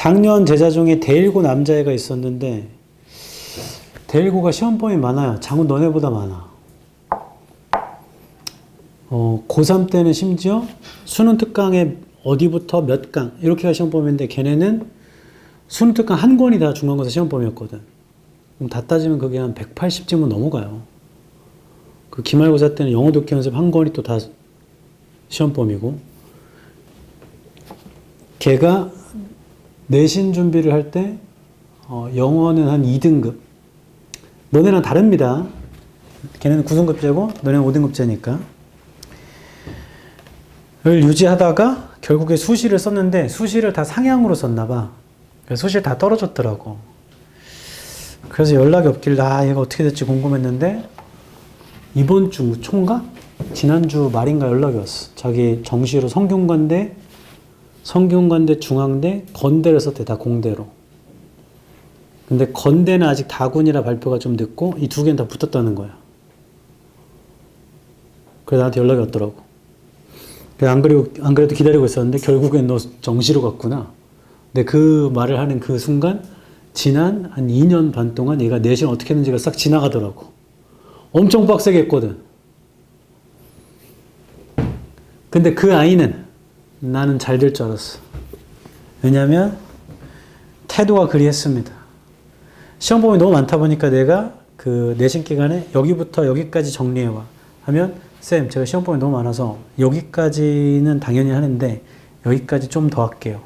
작년 제자 중에 대일고 남자애가 있었는데 대일고가 시험범위 많아요. 장훈 너네보다 많아. 고3 때는 심지어 수능 특강에 어디부터 몇 강 이렇게가 시험범위인데 걔네는 수능 특강 한 권이 다 중간고사 시험범위였거든. 그럼 다 따지면 그게 한 180점은 넘어가요. 그 기말고사 때는 영어 독해 연습 한 권이 또 다 시험범위고 걔가 내신 준비를 할 때 영어는 한 2등급. 너네랑 다릅니다. 걔네는 9등급제고 너네는 5등급제니까. 를 유지하다가 결국에 수시를 썼는데 수시를 다 상향으로 썼나 봐. 그래서 수시를 다 떨어졌더라고. 그래서 연락이 없길래 얘가 어떻게 될지 궁금했는데 이번 주 초인가? 지난주 말인가 연락이 왔어. 자기 정시로 성균관대, 중앙대, 건대를 썼대. 다 공대로. 근데 건대는 아직 다군이라 발표가 좀 늦고 이 두 개는 다 붙었다는 거야. 그래서 나한테 연락이 왔더라고. 안 그래도 기다리고 있었는데 결국엔 너 정시로 갔구나. 근데 그 말을 하는 그 순간 지난 한 2년 반 동안 얘가 내신 어떻게 했는지가 싹 지나가더라고. 엄청 빡세게 했거든. 근데 그 아이는 나는 잘 될 줄 알았어. 왜냐면 태도가 그리했습니다. 시험범위 너무 많다 보니까 내가 그 내신 기간에 여기부터 여기까지 정리해와 하면 쌤 제가 시험범위 너무 많아서 여기까지는 당연히 하는데 여기까지 좀 더 할게요.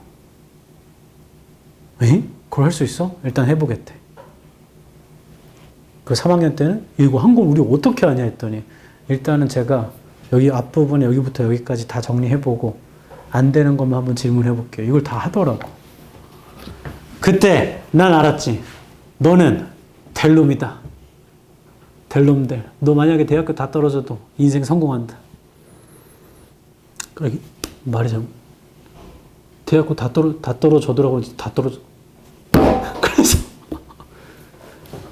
에? 그걸 할 수 있어? 일단 해보겠대. 그 3학년 때는 이거 한 걸 우리 어떻게 하냐 했더니 일단은 제가 여기 앞부분에 여기부터 여기까지 다 정리해보고 안 되는 것만 한번 질문해볼게요. 이걸 다 하더라고. 그때 난 알았지. 너는 될 놈이다. 될 놈들. 너 만약에 대학교 다 떨어져도 인생 성공한다. 말이 좀 대학교 다 떨어져더라고. 다 떨어져. 그래서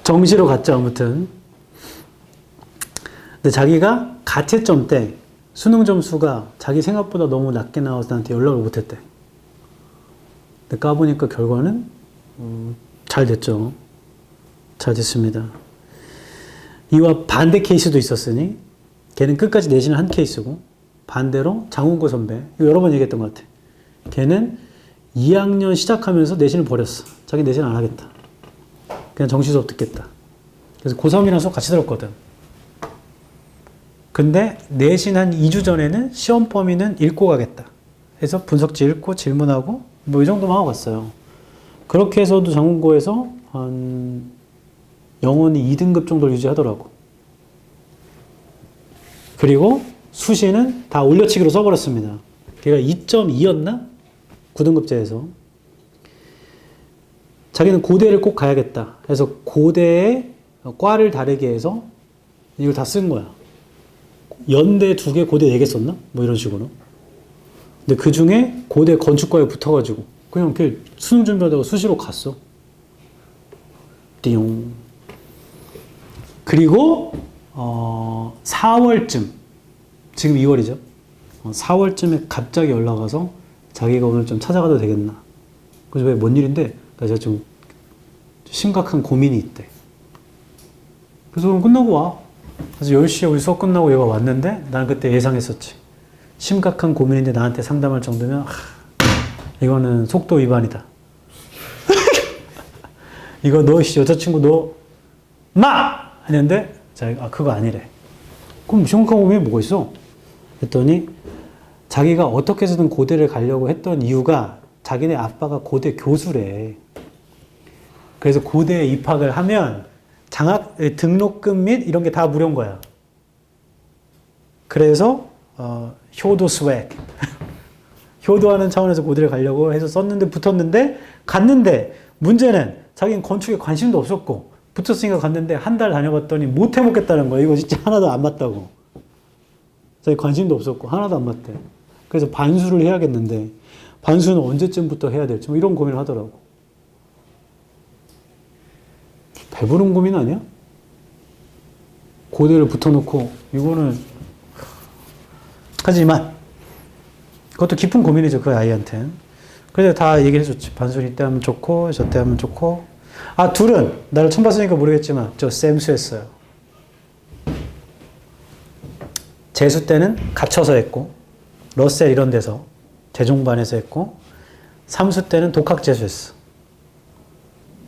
정시로 갔죠. 아무튼. 근데 자기가 가채점 때 수능 점수가 자기 생각보다 너무 낮게 나와서 나한테 연락을 못했대. 근데 까보니까 결과는 잘 됐죠. 잘 됐습니다. 이와 반대 케이스도 있었으니 걔는 끝까지 내신을 한 케이스고 반대로 장훈고 선배 이거 여러 번 얘기했던 것 같아. 걔는 2학년 시작하면서 내신을 버렸어. 자기 내신 안 하겠다. 그냥 정시 수업 듣겠다. 그래서 고3이랑 수업 같이 들었거든. 근데 내신 한 2주 전에는 시험 범위는 읽고 가겠다. 해서 분석지 읽고 질문하고 뭐 이 정도만 하고 갔어요. 그렇게 해서도 장훈고에서 한 영어는 2등급 정도를 유지하더라고. 그리고 수시는 다 올려치기로 써버렸습니다. 걔가 2.2였나? 9등급제에서. 자기는 고대를 꼭 가야겠다. 그래서 고대에 과를 다르게 해서 이걸 다 쓴 거야. 연대 2개, 고대 4개 썼나? 뭐 이런 식으로. 근데 그 중에 고대 건축과에 붙어가지고 그냥 걔 수능 준비하다가 수시로 갔어. 띠용. 그리고 4월쯤 지금 2월이죠. 4월쯤에 갑자기 연락 와서 자기가 오늘 좀 찾아가도 되겠나. 그래서 왜 뭔 일인데 나 제가 좀 심각한 고민이 있대. 그래서 그럼 끝나고 와. 그래서 10시에 우리 수업 끝나고 얘가 왔는데 나는 그때 예상했었지. 심각한 고민인데 나한테 상담할 정도면 이거는 속도 위반이다. 이거 너 여자친구 너 마! 했는데 자기가 그거 아니래. 그럼 심각한 고민이 뭐가 있어? 했더니 자기가 어떻게 해서든 고대를 가려고 했던 이유가 자기네 아빠가 고대 교수래. 그래서 고대에 입학을 하면 등록금 및 이런 게 다 무료인 거야. 그래서 효도 스웩 효도하는 차원에서 고대를 가려고 해서 썼는데 붙었는데 갔는데 문제는 자기는 건축에 관심도 없었고 붙었으니까 갔는데 한 달 다녀봤더니 못 해먹겠다는 거야. 이거 진짜 하나도 안 맞다고. 자기 관심도 없었고 하나도 안 맞대. 그래서 반수를 해야겠는데 반수는 언제쯤부터 해야 될지 뭐 이런 고민을 하더라고. 배부른 고민 아니야? 고대를 붙어놓고 이거는 하지만 그것도 깊은 고민이죠. 그 아이한테는. 그래서 다 얘기를 해줬지. 반순 이때 하면 좋고, 저때 하면 좋고. 아, 둘은 나를 처음 봤으니까 모르겠지만 저 쌤수 했어요. 재수 때는 갇혀서 했고, 러셀 이런 데서 재종반에서 했고, 삼수 때는 독학재수 했어.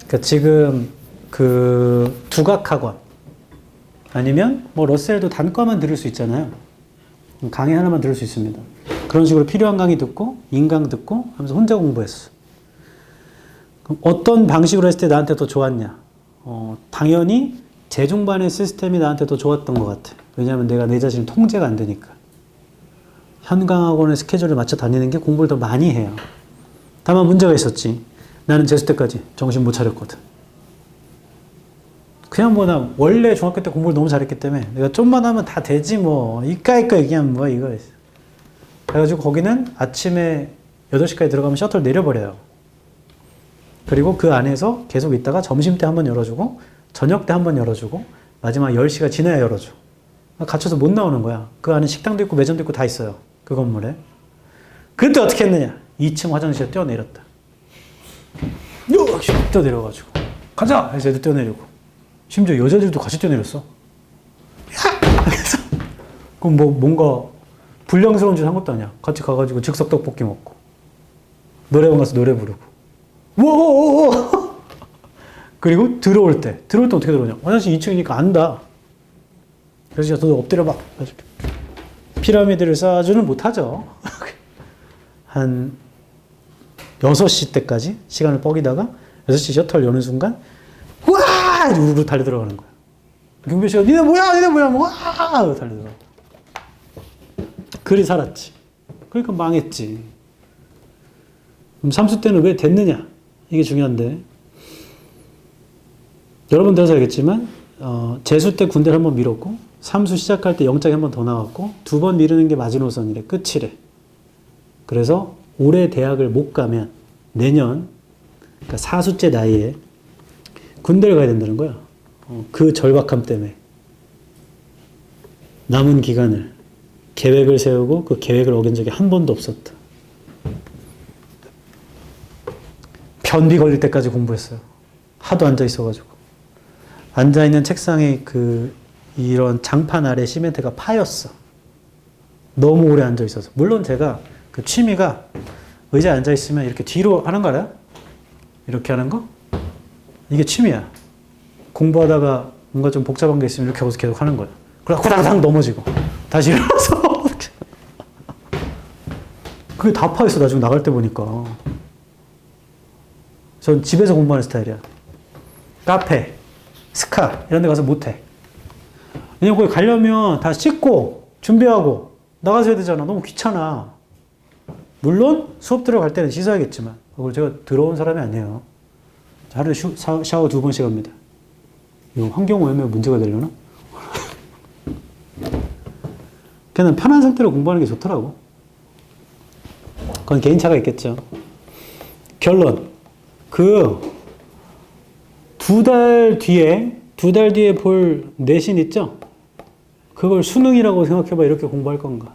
그러니까 지금 그 두각학원 아니면 뭐 러셀도 단과만 들을 수 있잖아요. 강의 하나만 들을 수 있습니다. 그런 식으로 필요한 강의 듣고 인강 듣고 하면서 혼자 공부했어. 그럼 어떤 방식으로 했을 때 나한테 더 좋았냐? 당연히 재종반의 시스템이 나한테 더 좋았던 것 같아. 왜냐하면 내가 내 자신을 통제가 안 되니까. 현강학원의 스케줄을 맞춰 다니는 게 공부를 더 많이 해요. 다만 문제가 있었지. 나는 재수 때까지 정신 못 차렸거든. 그냥 뭐 나 원래 중학교 때 공부를 너무 잘했기 때문에 내가 좀만 하면 다 되지 뭐 이까이까 얘기하면 뭐 이거. 그래가지고 거기는 아침에 8시까지 들어가면 셔틀 내려버려요. 그리고 그 안에서 계속 있다가 점심 때 한번 열어주고 저녁 때 한번 열어주고 마지막 10시가 지나야 열어줘. 갇혀서 못 나오는 거야. 그 안에 식당도 있고 매점도 있고 다 있어요. 그 건물에. 그때 어떻게 했느냐. 2층 화장실에 뛰어내렸다. 뛰어내려가지고 가자! 해서 애들 뛰어내리고 심지어 여자들도 같이 뛰어내렸어. 그래서 그럼 뭐 뭔가 불량스러운 짓 한 것도 아니야. 같이 가가지고 즉석 떡볶이 먹고 노래방 가서 노래 부르고 워 그리고 들어올 때 어떻게 들어오냐. 화장실 2층이니까 안다. 그래서 저도 엎드려봐. 피라미드를 쌓아주는 못하죠. 한 6시 때까지 시간을 뻐기다가 6시 셔틀 여는 순간 와! 우르르 달려 들어가는 거야. 경비 씨가 니네 뭐야 뭐 와! 달려 들어가. 그리 살았지. 그러니까 망했지. 그럼 삼수 때는 왜 됐느냐? 이게 중요한데 여러 번 들어서 알겠지만 재수 때 군대를 한번 밀었고 삼수 시작할 때 영장이 한 번 더 나왔고 2번 미루는 게 마지노선이래. 끝이래. 그래서 올해 대학을 못 가면 내년 그러니까 4수째 나이에 군대를 가야 된다는 거야. 그 절박함 때문에 남은 기간을 계획을 세우고 그 계획을 어긴 적이 한 번도 없었다. 변비 걸릴 때까지 공부했어요. 하도 앉아 있어가지고. 앉아 있는 책상에 이런 장판 아래 시멘트가 파였어. 너무 오래 앉아 있어서. 물론 제가 그 취미가 의자에 앉아 있으면 이렇게 뒤로 하는 거 알아요? 이렇게 하는 거? 이게 취미야. 공부하다가 뭔가 좀 복잡한 게 있으면 이렇게 하고서 계속 하는 거야. 그러다 후다닥 넘어지고 다시 일어나서 그게 다 파였어. 나중에 나갈 때 보니까. 전 집에서 공부하는 스타일이야. 카페, 스카 이런 데 가서 못해. 왜냐면 거기 가려면 다 씻고 준비하고 나가서 해야 되잖아. 너무 귀찮아. 물론 수업 들어갈 때는 씻어야겠지만 그걸 제가 들어온 사람이 아니에요. 하루에 샤워 2번씩 합니다. 이거 환경오염에 문제가 되려나? 그냥 편한 상태로 공부하는 게 좋더라고. 그건 개인차가 있겠죠. 결론. 2달 뒤에 볼 내신 있죠? 그걸 수능이라고 생각해봐. 이렇게 공부할 건가?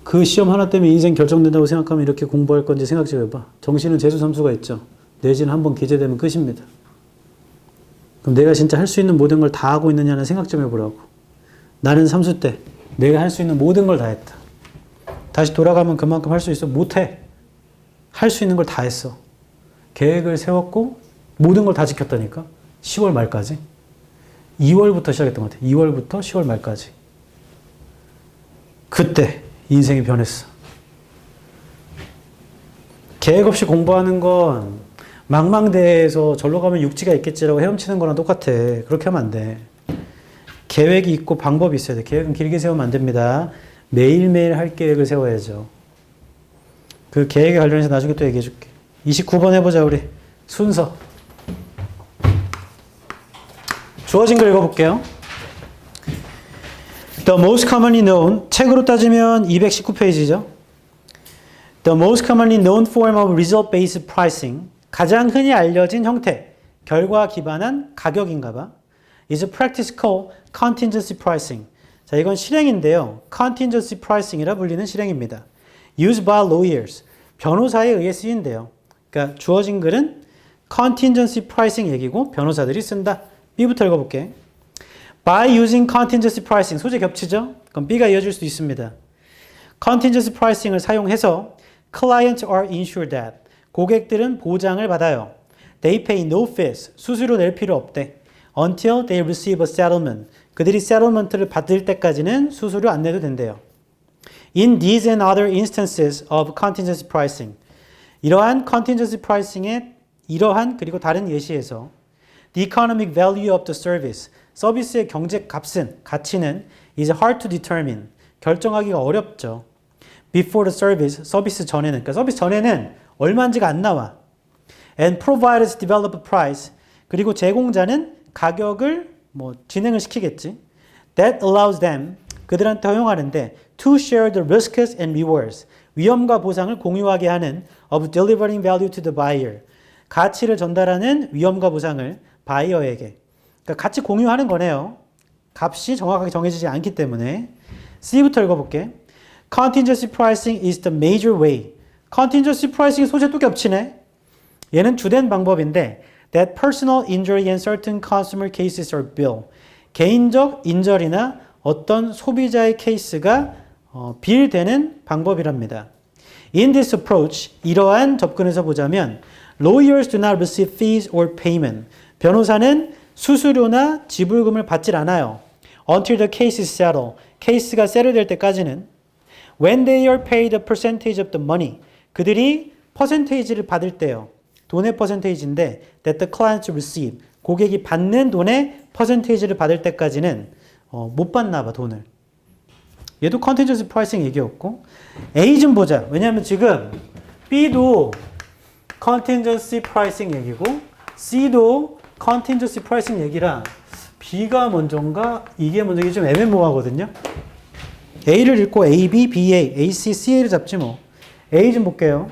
그 시험 하나 때문에 인생 결정된다고 생각하면 이렇게 공부할 건지 생각 좀 해봐. 정시는 재수 삼수가 있죠. 내신 한번 기재되면 끝입니다. 그럼 내가 진짜 할 수 있는 모든 걸 다 하고 있느냐는 생각 좀 해보라고. 나는 삼수 때 내가 할 수 있는 모든 걸 다 했다. 다시 돌아가면 그만큼 할 수 있어? 못해. 할 수 있는 걸 다 했어. 계획을 세웠고 모든 걸 다 지켰다니까. 10월 말까지. 2월부터 시작했던 것 같아. 2월부터 10월 말까지. 그때 인생이 변했어. 계획 없이 공부하는 건 망망대해에서 절로 가면 육지가 있겠지라고 헤엄치는 거랑 똑같아. 그렇게 하면 안 돼. 계획이 있고 방법이 있어야 돼. 계획은 길게 세우면 안 됩니다. 매일매일 할 계획을 세워야죠. 그 계획에 관련해서 나중에 또 얘기해 줄게. 29번 해보자 우리. 순서. 주어진 거 읽어볼게요. The most commonly known, 책으로 따지면 219페이지죠. The most commonly known form of result-based pricing, 가장 흔히 알려진 형태, 결과 기반한 가격인가 봐. is a practice called contingency pricing. 자, 이건 실행인데요. contingency pricing이라 불리는 실행입니다. used by lawyers, 변호사에 의해 쓰인대요. 그러니까 주어진 글은 contingency pricing 얘기고 변호사들이 쓴다. B부터 읽어볼게. By using contingency pricing, 소재 겹치죠? 그럼 B가 이어질 수 있습니다. contingency pricing을 사용해서 clients are insured that, 고객들은 보장을 받아요. They pay no fees, 수수료 낼 필요 없대. Until they receive a settlement, 그들이 settlement를 받을 때까지는 수수료 안 내도 된대요. In these and other instances of contingency pricing, 이러한 contingency pricing의 이러한 그리고 다른 예시에서 the economic value of the service, 서비스의 경제 값은, 가치는 is hard to determine, 결정하기가 어렵죠. Before the service, 서비스 전에는, 그러니까 서비스 전에는 얼마인지가 안 나와. And providers develop a price, 그리고 제공자는 가격을 진행을 시키겠지. That allows them, 그들한테 허용하는데 to share the risks and rewards, 위험과 보상을 공유하게 하는 of delivering value to the buyer, 가치를 전달하는 위험과 보상을 바이어에게. 그러니까 같이 공유하는 거네요. 값이 정확하게 정해지지 않기 때문에. C부터 읽어볼게. Contingency pricing is the major way. Contingency pricing 소재 또 겹치네. 얘는 주된 방법인데 that personal injury and certain consumer cases are billed. 개인적 인절이나 어떤 소비자의 케이스가 빌되는 방법이랍니다. In this approach, 이러한 접근에서 보자면 lawyers do not receive fees or payment. 변호사는 수수료나 지불금을 받질 않아요. Until the case is settled. 케이스가 세틀될 때까지는 when they are paid a percentage of the money. 그들이 퍼센테이지를 받을 때요. 돈의 퍼센테이지인데 that the clients receive. 고객이 받는 돈의 퍼센테이지를 받을 때까지는 못 받나 봐, 돈을. 얘도 contingency pricing 얘기였고. A 좀 보자. 왜냐하면 지금 B도 contingency pricing 얘기고 C도 contingency pricing 얘기라 B가 먼저인가 이게 먼저인지 좀 애매모호하거든요. A를 읽고 A, B, B, A, A, C, C를 잡지 뭐. A 좀 볼게요.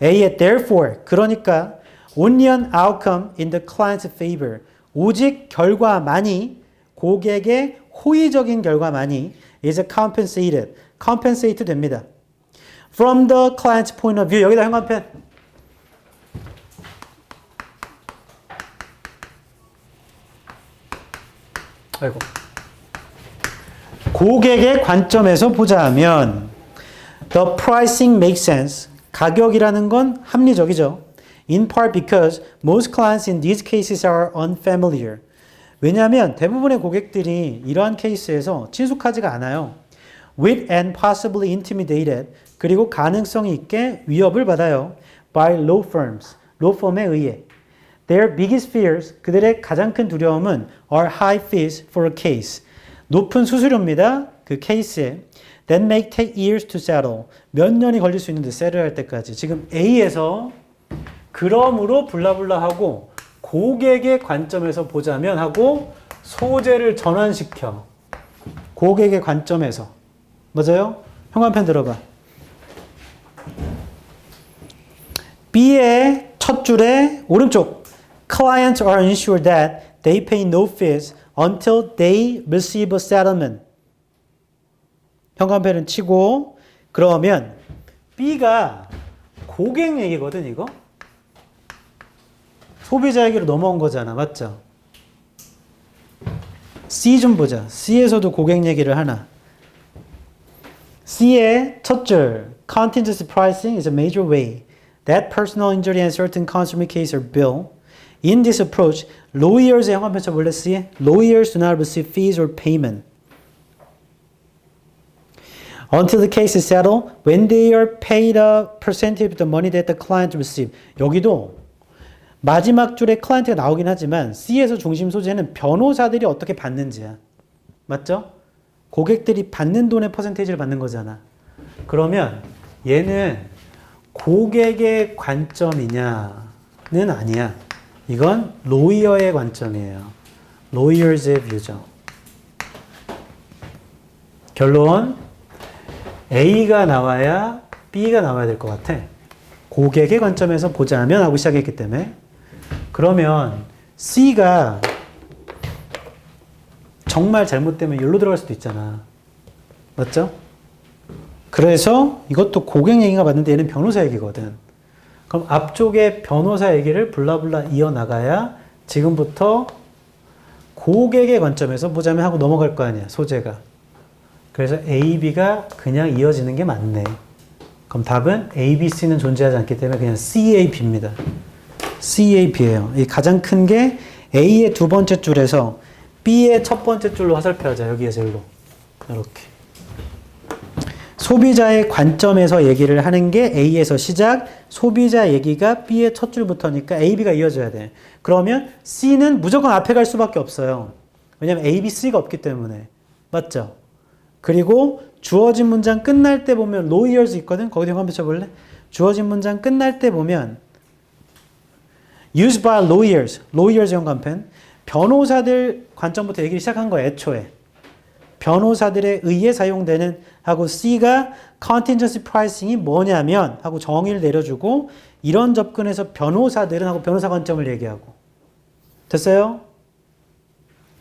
A의 therefore, 그러니까 only an outcome in the client's favor, 오직 결과만이, 고객의 호의적인 결과만이 is compensated, compensate 됩니다. From the client's point of view, 여기다 형광펜. 아이고. 고객의 관점에서 보자면 the pricing makes sense. 가격이라는 건 합리적이죠. In part because most clients in these cases are unfamiliar. 왜냐하면 대부분의 고객들이 이러한 케이스에서 친숙하지가 않아요. With and possibly intimidated. 그리고 가능성이 있게 위협을 받아요. By law firms. law firm에 의해. Their biggest fears, 그들의 가장 큰 두려움은 are high fees for a case. 높은 수수료입니다. 그 케이스에. That may take years to settle. 몇 년이 걸릴 수 있는데 세틀할 때까지. 지금 A에서 그러므로 블라블라 하고 고객의 관점에서 보자면 하고 소재를 전환시켜. 고객의 관점에서. 맞아요? 형광펜 들어봐. B의 첫 줄에 오른쪽. Clients are ensured that they pay no fees until they receive a settlement. 형광펜은 치고 그러면 B가 고객 얘기거든 이거. 소비자 얘기로 넘어온 거잖아. 맞죠? C 좀 보자. C에서도 고객 얘기를 하나. C의 첫 줄 Contingency pricing is a major way that personal injury and certain consumer cases are billed. In this approach, lawyers, 형광펜 쳐볼래 C에? Lawyers do not receive fees or payment until the case is settled when they are paid a percentage of the money that the client receive. 여기도 마지막 줄에 클라이언트가 나오긴 하지만 C에서 중심 소재는 변호사들이 어떻게 받는지야. 맞죠? 고객들이 받는 돈의 퍼센테이지를 받는 거잖아. 그러면 얘는 고객의 관점이냐는 아니야. 이건 로이어의 관점이에요. 로이어즈의 뷰죠. 결론 A가 나와야 B가 나와야 될 것 같아. 고객의 관점에서 보자면 하고 시작했기 때문에. 그러면 C가 정말 잘못되면 여기로 들어갈 수도 있잖아. 맞죠? 그래서 이것도 고객 얘기가 맞는데 얘는 변호사 얘기거든. 그럼 앞쪽에 변호사 얘기를 블라블라 이어나가야 지금부터 고객의 관점에서 보자면 하고 넘어갈 거 아니야, 소재가. 그래서 A, B가 그냥 이어지는 게 맞네. 그럼 답은 A, B, C는 존재하지 않기 때문에 그냥 C, A, B입니다. C, A, B예요. 이 가장 큰 게 A의 두 번째 줄에서 B의 첫 번째 줄로 화살표하자. 여기에서 일로. 이렇게. 소비자의 관점에서 얘기를 하는 게 A에서 시작, 소비자 얘기가 B의 첫 줄부터니까 A, B가 이어져야 돼. 그러면 C는 무조건 앞에 갈 수밖에 없어요. 왜냐면 A, B, C가 없기 때문에. 맞죠? 그리고 주어진 문장 끝날 때 보면 lawyers 있거든? 거기다 한번 쳐볼래? 주어진 문장 끝날 때 보면 used by lawyers 연관펜 변호사들 관점부터 얘기를 시작한 거예요. 애초에. 변호사들에 의해 사용되는 하고 C가 contingency pricing이 뭐냐면 하고 정의를 내려주고 이런 접근에서 변호사들은 하고 변호사 관점을 얘기하고 됐어요?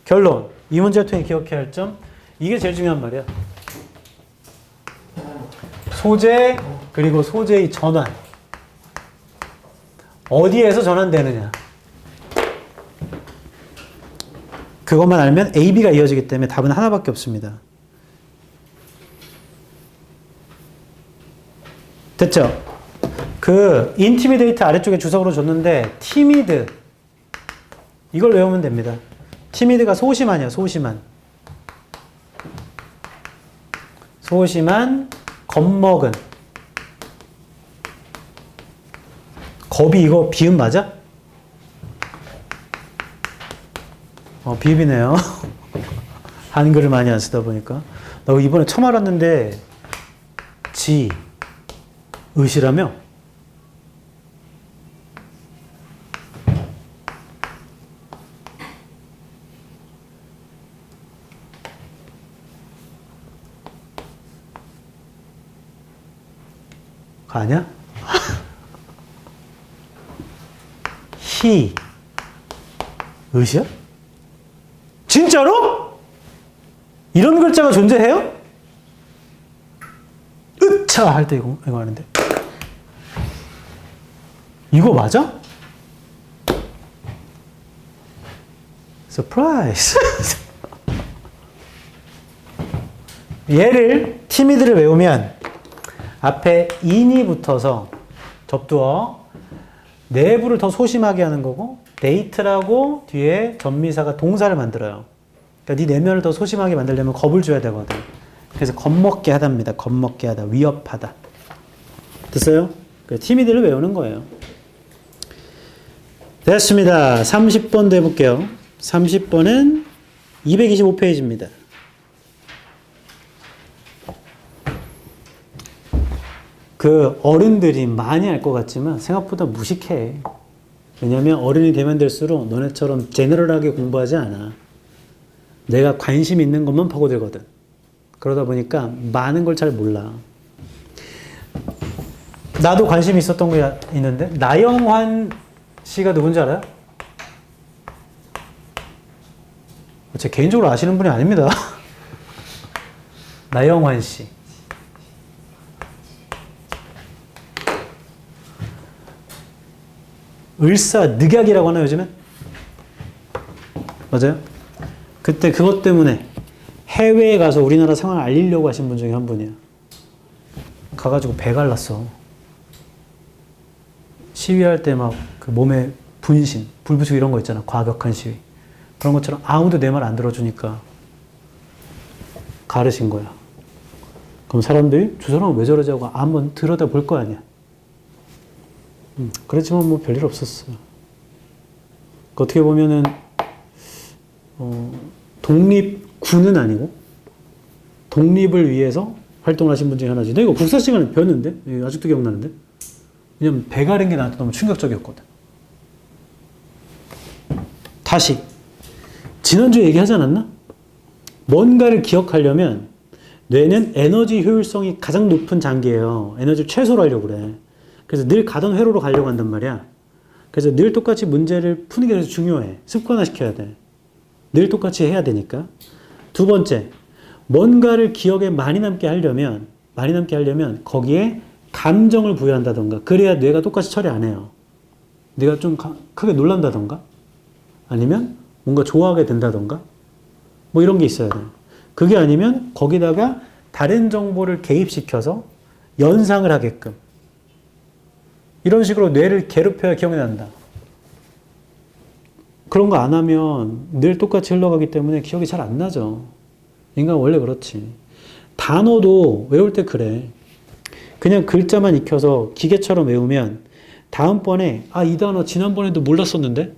결론. 이 문제를 통해 기억해야 할 점. 이게 제일 중요한 말이야. 소재 그리고 소재의 전환. 어디에서 전환되느냐. 그것만 알면 A, B가 이어지기 때문에 답은 하나밖에 없습니다. 됐죠? 그 인티미데이트 아래쪽에 주석으로 줬는데 티미드 이걸 외우면 됩니다. 티미드가 소심하냐, 소심한. 소심한, 겁먹은. 겁이 이거 비음 맞아? 비읍이네요. 한글을 많이 안 쓰다 보니까. 나 이번에 처음 알았는데 지, 의시라며? 아니야? 히, 의시야? 진짜로? 이런 글자가 존재해요? 으차! 할 때 이거 하는데. 이거 맞아? 서프라이즈. 얘를, 티미드를 외우면 앞에 in이 붙어서 접두어, 내부를 더 소심하게 하는 거고, 데이트라고 뒤에 전미사가 동사를 만들어요. 그러니까 네 내면을 더 소심하게 만들려면 겁을 줘야 되거든. 그래서 겁먹게 하답니다. 겁먹게 하다, 위협하다. 됐어요? 티미드를 외우는 거예요. 됐습니다. 30번도 해볼게요. 30번은 225페이지입니다. 그 어른들이 많이 알 것 같지만 생각보다 무식해. 왜냐면 어른이 되면 될수록 너네처럼 제너럴하게 공부하지 않아. 내가 관심 있는 것만 파고들거든. 그러다 보니까 많은 걸 잘 몰라. 나도 관심이 있었던 거 있는데 나영환 씨가 누군지 알아요? 제 개인적으로 아시는 분이 아닙니다. 나영환 씨. 을사늑약이라고 하나 요즘엔? 맞아요? 그때 그것 때문에 해외에 가서 우리나라 상황을 알리려고 하신 분 중에 한 분이야. 가가지고 배 갈랐어. 시위할 때 막 그 몸에 분신, 불 붙이고 이런 거 있잖아. 과격한 시위. 그런 것처럼 아무도 내 말 안 들어주니까 가르신 거야. 그럼 사람들이 저 사람은 왜 저러지 하고 한번 들여다 볼 거 아니야. 그렇지만 뭐 별일 없었어. 어떻게 보면은 독립군은 아니고 독립을 위해서 활동을 하신 분 중에 하나지. 내가 이거 국사 시간에 배웠는데 아직도 기억나는데. 왜냐면 배 가른 게 나한테 너무 충격적이었거든. 다시 지난주에 얘기하지 않았나? 뭔가를 기억하려면 뇌는 에너지 효율성이 가장 높은 장기예요. 에너지를 최소로 하려고 그래. 그래서 늘 가던 회로로 가려고 한단 말이야. 그래서 늘 똑같이 문제를 푸는 게 그래서 중요해. 습관화시켜야 돼. 늘 똑같이 해야 되니까. 두 번째, 뭔가를 기억에 많이 남게 하려면 많이 남게 하려면 거기에 감정을 부여한다던가 그래야 뇌가 똑같이 처리 안 해요. 뇌가 좀 크게 놀란다던가 아니면 뭔가 좋아하게 된다던가 뭐 이런 게 있어야 돼요. 그게 아니면 거기다가 다른 정보를 개입시켜서 연상을 하게끔 이런 식으로 뇌를 괴롭혀야 기억이 난다. 그런 거 안 하면 늘 똑같이 흘러가기 때문에 기억이 잘 안 나죠. 인간 원래 그렇지. 단어도 외울 때 그래. 그냥 글자만 익혀서 기계처럼 외우면 다음번에 이 단어 지난번에도 몰랐었는데?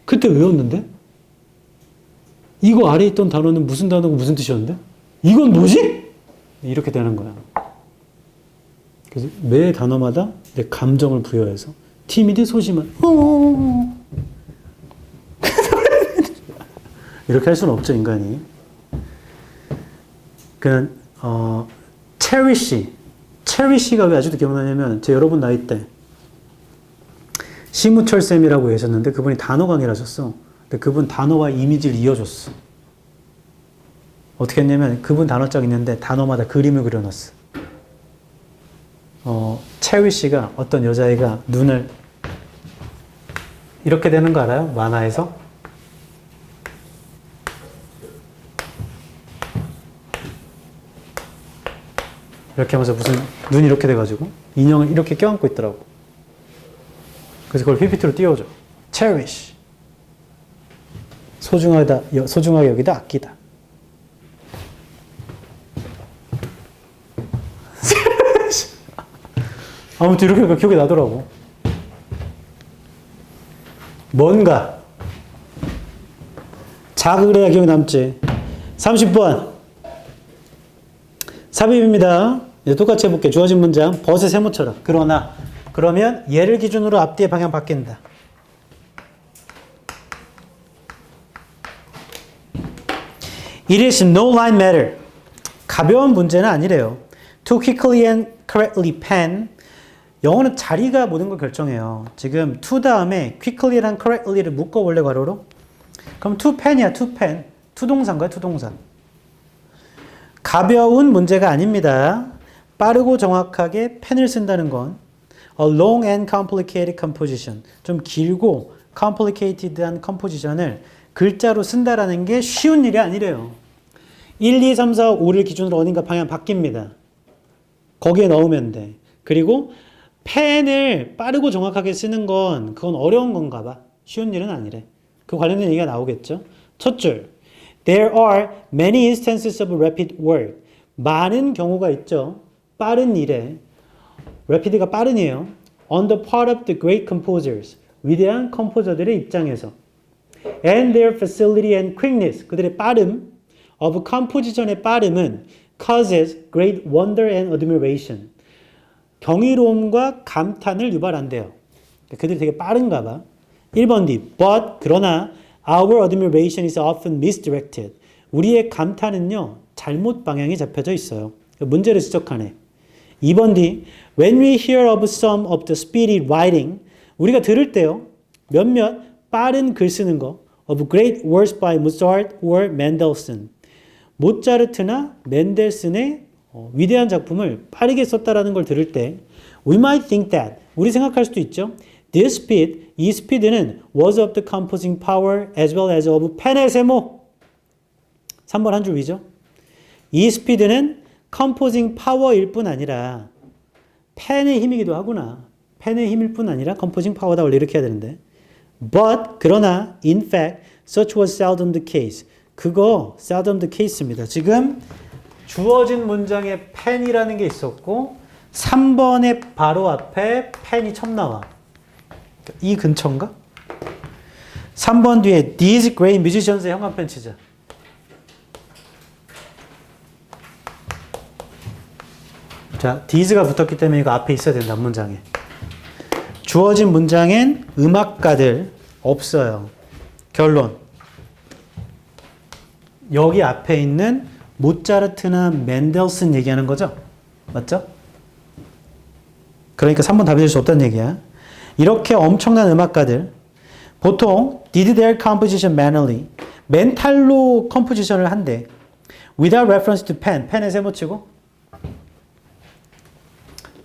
그때 외웠는데? 이거 아래 있던 단어는 무슨 단어고 무슨 뜻이었는데? 이건 뭐지? 이렇게 되는 거야. 그래서 매 단어마다 내 감정을 부여해서 timid 소심한 이렇게 할 수는 없죠, 인간이. 그냥 체리시가 왜 아직도 기억나냐면 제 여러분 나이 때 심우철 쌤이라고 계셨는데 그분이 단어 강의를 하셨어. 근데 그분 단어와 이미지를 이어줬어. 어떻게 했냐면 그분 단어장 있는데 단어마다 그림을 그려놨어. 체리시가 어떤 여자애가 눈을 이렇게 되는 거 알아요? 만화에서? 이렇게 하면서 무슨 눈이 이렇게 돼가지고 인형을 이렇게 껴안고 있더라고. 그래서 그걸 PPT로 띄워줘. cherish. 소중하게 여기다 아끼다. 아무튼 이렇게 하니까 기억이 나더라고. 뭔가 자극을 해야 기억이 남지. 30번 삽입입니다. 이제 똑같이 해볼게. 주어진 문장 벗의 세모처럼. 그러면 얘를 기준으로 앞뒤의 방향 바뀐다. It is no line matter. 가벼운 문제는 아니래요. To quickly and correctly pen. 영어는 자리가 모든 걸 결정해요. 지금 to 다음에 quickly랑 correctly를 묶어 원래 괄호로. 그럼 to pen이야. to pen. 투동사인가요? 투동사. 가벼운 문제가 아닙니다. 빠르고 정확하게 펜을 쓴다는 건 a long and complicated composition. 좀 길고 complicated한 composition을 글자로 쓴다라는 게 쉬운 일이 아니래요. 1, 2, 3, 4, 5를 기준으로 어딘가 방향 바뀝니다. 거기에 넣으면 돼. 그리고 펜을 빠르고 정확하게 쓰는 건 그건 어려운 건가 봐. 쉬운 일은 아니래. 그 관련된 얘기가 나오겠죠. 첫 줄. There are many instances of rapid work. 많은 경우가 있죠. 빠른 일에. rapid가 빠른이에요. On the part of the great composers. 위대한 컴포저들의 입장에서. And their facility and quickness. 그들의 빠름. of composition의 빠름은 causes great wonder and admiration. 경이로움과 감탄을 유발한대요. 그들이 되게 빠른가 봐. 1번 D. But 그러나 our admiration is often misdirected. 우리의 감탄은요. 잘못 방향이 잡혀져 있어요. 문제를 지적하네. 2번 D. When we hear of some of the speedy writing. 우리가 들을 때요. 몇몇 빠른 글 쓰는 거. of great works by Mozart or Mendelssohn. 모차르트나 맨델슨의 위대한 작품을 빠르게 썼다라는 걸 들을 때 we might think that 우리 생각할 수도 있죠. This speed, 이 스피드는 was of the composing power as well as of 펜의 세모. 3번 한 줄 위죠. 이 스피드는 composing power일 뿐 아니라 펜의 힘이기도 하구나. 펜의 힘일 뿐 아니라 composing power다. 원래 이렇게 해야 되는데. But 그러나 in fact such was seldom the case. 그거 seldom the case입니다. 지금 주어진 문장에 펜이라는 게 있었고 3번의 바로 앞에 펜이 처음 나와. 이 근처인가? 3번 뒤에 these great musicians의 형광펜 치자. 자, these가 붙었기 때문에 이거 앞에 있어야 된다. 문장에. 주어진 문장엔 음악가들 없어요. 결론. 여기 앞에 있는 모차르트나 맨델슨 얘기하는 거죠? 맞죠? 그러니까 3번 답이 될 수 없다는 얘기야. 이렇게 엄청난 음악가들 보통 did their composition manually 멘탈로 컴포지션을 한대. without reference to pen. 펜에 세모치고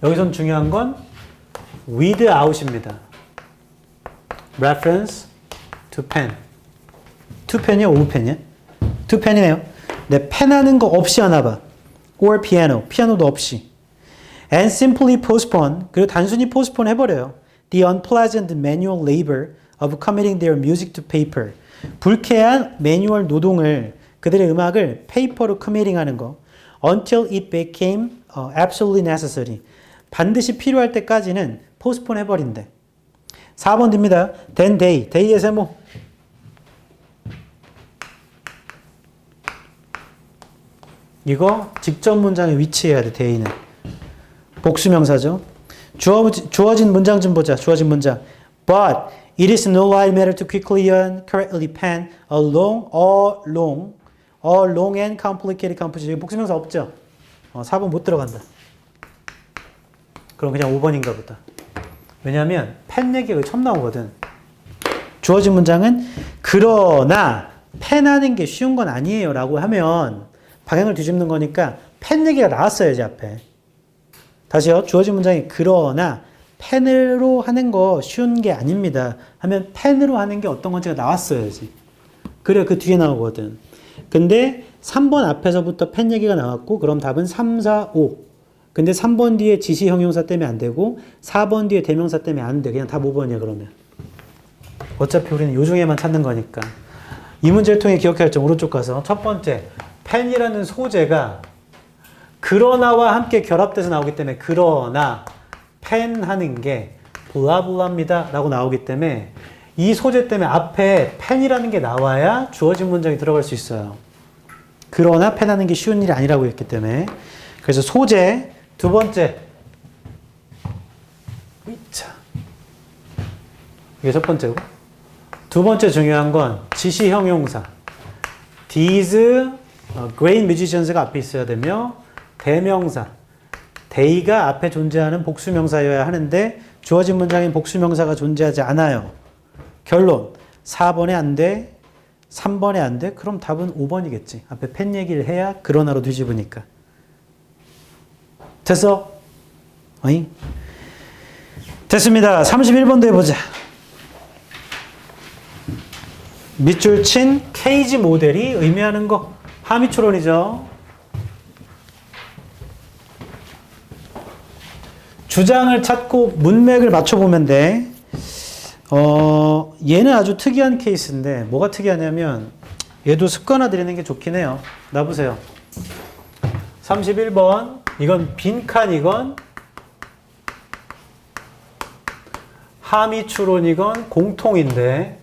여기선 중요한 건 without입니다. reference to pen. to pen이요? 오브 pen이요? to pen이네요. 네, 펜하는 거 없이 하나 봐. or piano. 피아노도 없이. and simply postpone. 그리고 단순히 postpone 해버려요. the unpleasant manual labor of committing their music to paper. 불쾌한 매뉴얼 노동을 그들의 음악을 페이퍼로 committing 하는 거. until it became absolutely necessary. 반드시 필요할 때까지는 postpone 해버린대. 4번 됩니다. then they. they의 세모. 이거 직접 문장에 위치해야 돼. they는. 복수명사죠. 주어진 문장 좀 보자. 주어진 문장. But it is no light matter to quickly and correctly pen a long and complicated composition. 복수명사 없죠? 4번 못 들어간다. 그럼 그냥 5번인가 보다. 왜냐하면 펜 얘기가 처음 나오거든. 주어진 문장은 그러나 펜하는 게 쉬운 건 아니에요 라고 하면 방향을 뒤집는 거니까 펜 얘기가 나왔어야지 앞에. 다시요. 주어진 문장이 그러나 펜으로 하는 거 쉬운 게 아닙니다 하면 펜으로 하는 게 어떤 건지가 나왔어야지. 그래 그 뒤에 나오거든. 근데 3번 앞에서부터 펜 얘기가 나왔고 그럼 답은 3, 4, 5. 근데 3번 뒤에 지시 형용사 때문에 안 되고 4번 뒤에 대명사 때문에 안 돼. 그냥 답 5번이야 그러면. 어차피 우리는 요 중에만 찾는 거니까. 이 문제를 통해 기억해야 할 점 오른쪽 가서 첫 번째 펜이라는 소재가 그러나와 함께 결합돼서 나오기 때문에 그러나 펜 하는 게 블라블라입니다 라고 나오기 때문에 이 소재 때문에 앞에 펜이라는 게 나와야 주어진 문장이 들어갈 수 있어요. 그러나 펜 하는 게 쉬운 일이 아니라고 했기 때문에. 그래서 소재 두 번째 이게 첫 번째고 두 번째 중요한 건 지시 형용사 these great musicians가 앞에 있어야 되며 대명사 they가 앞에 존재하는 복수명사여야 하는데 주어진 문장인 복수명사가 존재하지 않아요. 결론 4번에 안 돼, 3번에 안 돼? 그럼 답은 5번이겠지. 앞에 펜 얘기를 해야 그러나로 뒤집으니까. 됐어? 어이? 됐습니다. 31번도 해보자. 밑줄 친 케이지 모델이 의미하는 거 하미추론이죠. 주장을 찾고 문맥을 맞춰보면 돼. 얘는 아주 특이한 케이스인데 뭐가 특이하냐면 얘도 습관화 들이는 게 좋긴 해요. 놔보세요. 31번 이건 빈칸이건 하미추론이건 공통인데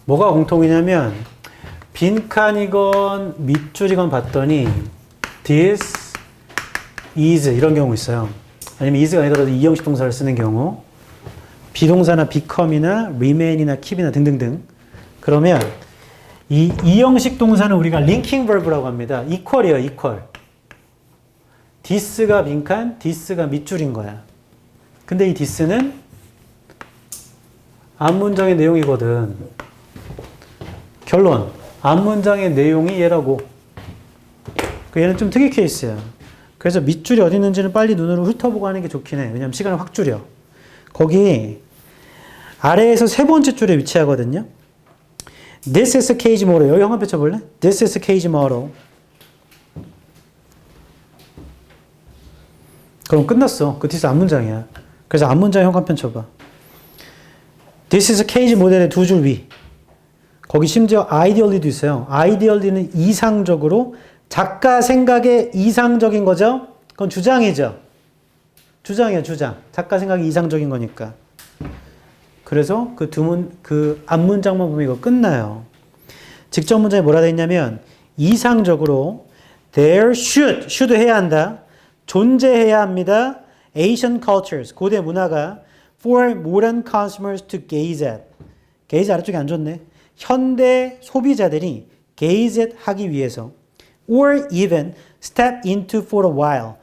뭐가 공통이냐면 빈칸이건 밑줄이건 봤더니 this is 이런 경우 있어요. 아니면 is가 아니더라도 이형식 동사를 쓰는 경우 비동사나 become이나 remain이나 keep이나 등등등. 그러면 이 이형식 동사는 우리가 linking verb라고 합니다. equal이에요. equal. this가 빈칸, this가 밑줄인 거야. 근데 이 this는 앞문장의 내용이거든. 결론. 앞문장의 내용이 얘라고. 얘는 좀 특이 케이스야. 그래서 밑줄이 어디 있는지는 빨리 눈으로 훑어보고 하는 게 좋긴 해. 왜냐면 시간을 확 줄여. 거기 아래에서 세 번째 줄에 위치하거든요. This is a cage model. 여기 한번 펼쳐볼래? This is a cage model. 그럼 끝났어. 그 뒤에서 앞문장이야. 그래서 앞문장 형 한 편 쳐봐. This is a cage model의 두 줄 위. 거기 심지어 ideally도 있어요. ideally는 이상적으로 작가 생각에 이상적인 거죠? 그건 주장이죠. 주장이에요, 주장. 작가 생각이 이상적인 거니까. 그래서 그 앞문장만 보면 이거 끝나요. 직접 문장에 뭐라 돼 있냐면 이상적으로 there should 해야 한다. 존재해야 합니다. Asian cultures, 고대 문화가 for modern consumers to gaze at. gaze 아래쪽에 안 좋네. 현대 소비자들이 gaze at 하기 위해서 or even step into for a while.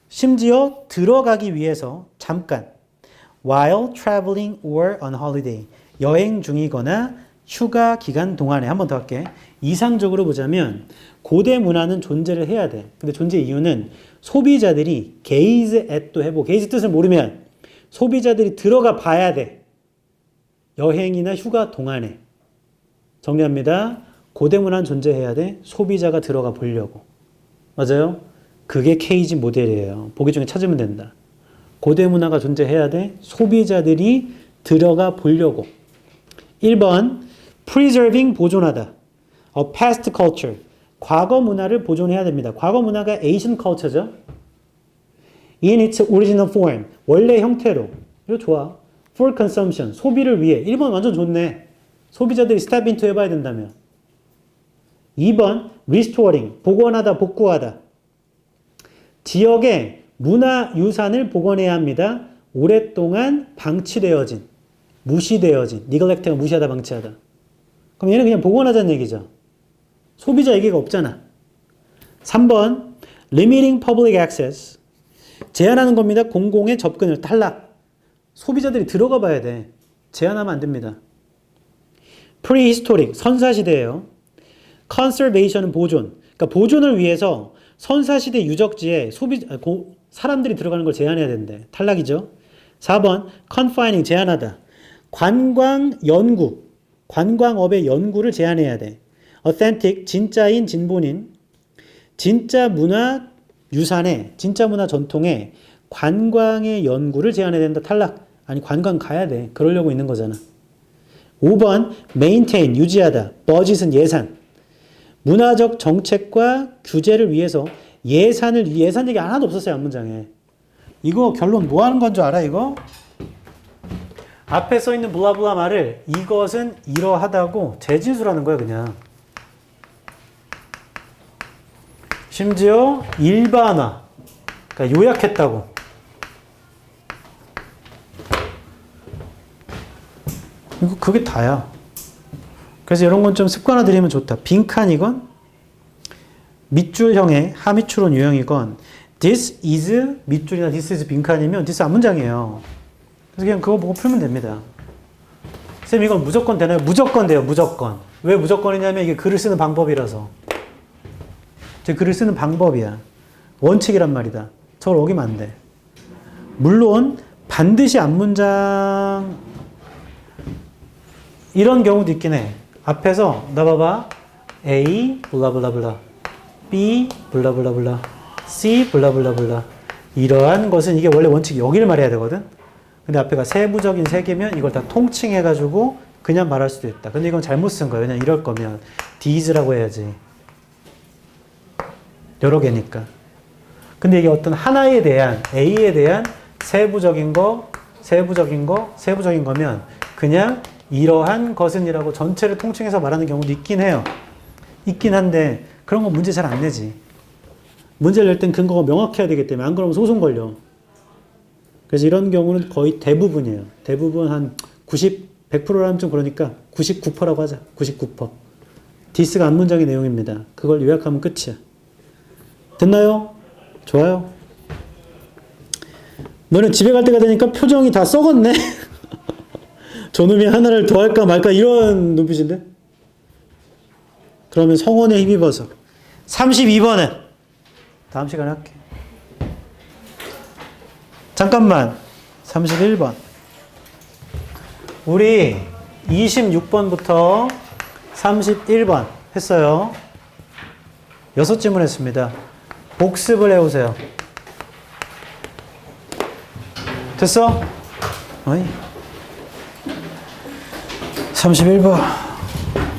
심지어 들어가기 위해서 잠깐 while traveling or on holiday. 여행 중이거나 휴가 기간 동안에 한 번 더 할게. 이상적으로 보자면 고대 문화는 존재를 해야 돼. 근데 존재 이유는 소비자들이 gaze at도 해보고 gaze 뜻을 모르면 소비자들이 들어가 봐야 돼. 여행이나 휴가 동안에. 정리합니다. 고대 문화는 존재해야 돼. 소비자가 들어가 보려고. 맞아요? 그게 케이지 모델이에요. 보기 중에 찾으면 된다. 고대 문화가 존재해야 돼. 소비자들이 들어가 보려고. 1번 preserving 보존하다. A past culture. 과거 문화를 보존해야 됩니다. 과거 문화가 Asian culture죠. In its original form. 원래 형태로. 이거 좋아. For consumption. 소비를 위해. 1번 완전 좋네. 소비자들이 step into 해봐야 된다면. 2번 restoring. 복원하다, 복구하다. 지역의 문화유산을 복원해야 합니다. 오랫동안 방치되어진, 무시되어진, neglect가 무시하다, 방치하다. 그럼 얘는 그냥 복원하자는 얘기죠. 소비자 얘기가 없잖아. 3번 limiting public access. 제한하는 겁니다. 공공의 접근을 탈락. 소비자들이 들어가 봐야 돼. 제한하면 안 됩니다. prehistoric. 선사시대예요. conservation은 보존. 그러니까 보존을 위해서 선사시대 유적지에 사람들이 들어가는 걸 제한해야 된대. 탈락이죠. 4번 confining. 제한하다. 관광 연구. 관광업의 연구를 제한해야 돼. authentic. 진짜인 진본인. 진짜 문화 유산에 진짜 문화 전통에 관광의 연구를 제한해야 된다. 탈락. 아니 관광 가야 돼. 그러려고 있는 거잖아. 5번 maintain. 유지하다. budget은 예산. 문화적 정책과 규제를 위해서 예산 얘기 하나도 없었어요. 앞문장에. 이거 결론 뭐 하는 건 줄 알아 이거? 앞에 써 있는 블라블라 말을 이것은 이러하다고 재진술하는 거야 그냥. 심지어 일반화. 그러니까 요약했다고. 이거 그게 다야. 그래서 이런 건 좀 습관화 들이면 좋다. 빈칸이건 밑줄형의 하미추론 유형이건 this is 밑줄이나 this is 빈칸이면 this 앞문장이에요. 그래서 그냥 그거 보고 풀면 됩니다. 쌤 이건 무조건 되나요? 무조건 돼요. 무조건. 왜 무조건이냐면 이게 글을 쓰는 방법이라서. 제 글을 쓰는 방법이야. 원칙이란 말이다. 저걸 어기면 안 돼. 물론 반드시 앞문장 이런 경우도 있긴 해. 앞에서 나 봐봐. A 블라블라블라 B 블라블라블라 C 블라블라블라 이러한 것은 이게 원래 원칙이 여기를 말해야 되거든. 근데 앞에가 세부적인 세 개면 이걸 다 통칭해가지고 그냥 말할 수도 있다. 근데 이건 잘못 쓴 거야. 왜냐면 이럴 거면 these라고 해야지. 여러 개니까. 근데 이게 어떤 하나에 대한 A에 대한 세부적인 거면 그냥 이러한 것은이라고 전체를 통칭해서 말하는 경우도 있긴 해요. 있긴 한데 그런 거 문제 잘 안 내지. 문제를 낼 땐 근거가 명확해야 되기 때문에 안 그러면 소송 걸려. 그래서 이런 경우는 거의 대부분이에요. 대부분 한 100%라면 좀 그러니까 99%라고 하자. 99%. 디스가 앞문장의 내용입니다. 그걸 요약하면 끝이야. 됐나요? 좋아요. 너는 집에 갈 때가 되니까 표정이 다 썩었네. 저놈이 하나를 더 할까 말까 이런 눈빛인데? 그러면 성원에 힘입어서 32번은 다음 시간에 할게. 잠깐만. 31번. 우리 26번부터 31번 했어요. 6질문 했습니다. 복습을 해오세요. 됐어? 어이. 31번.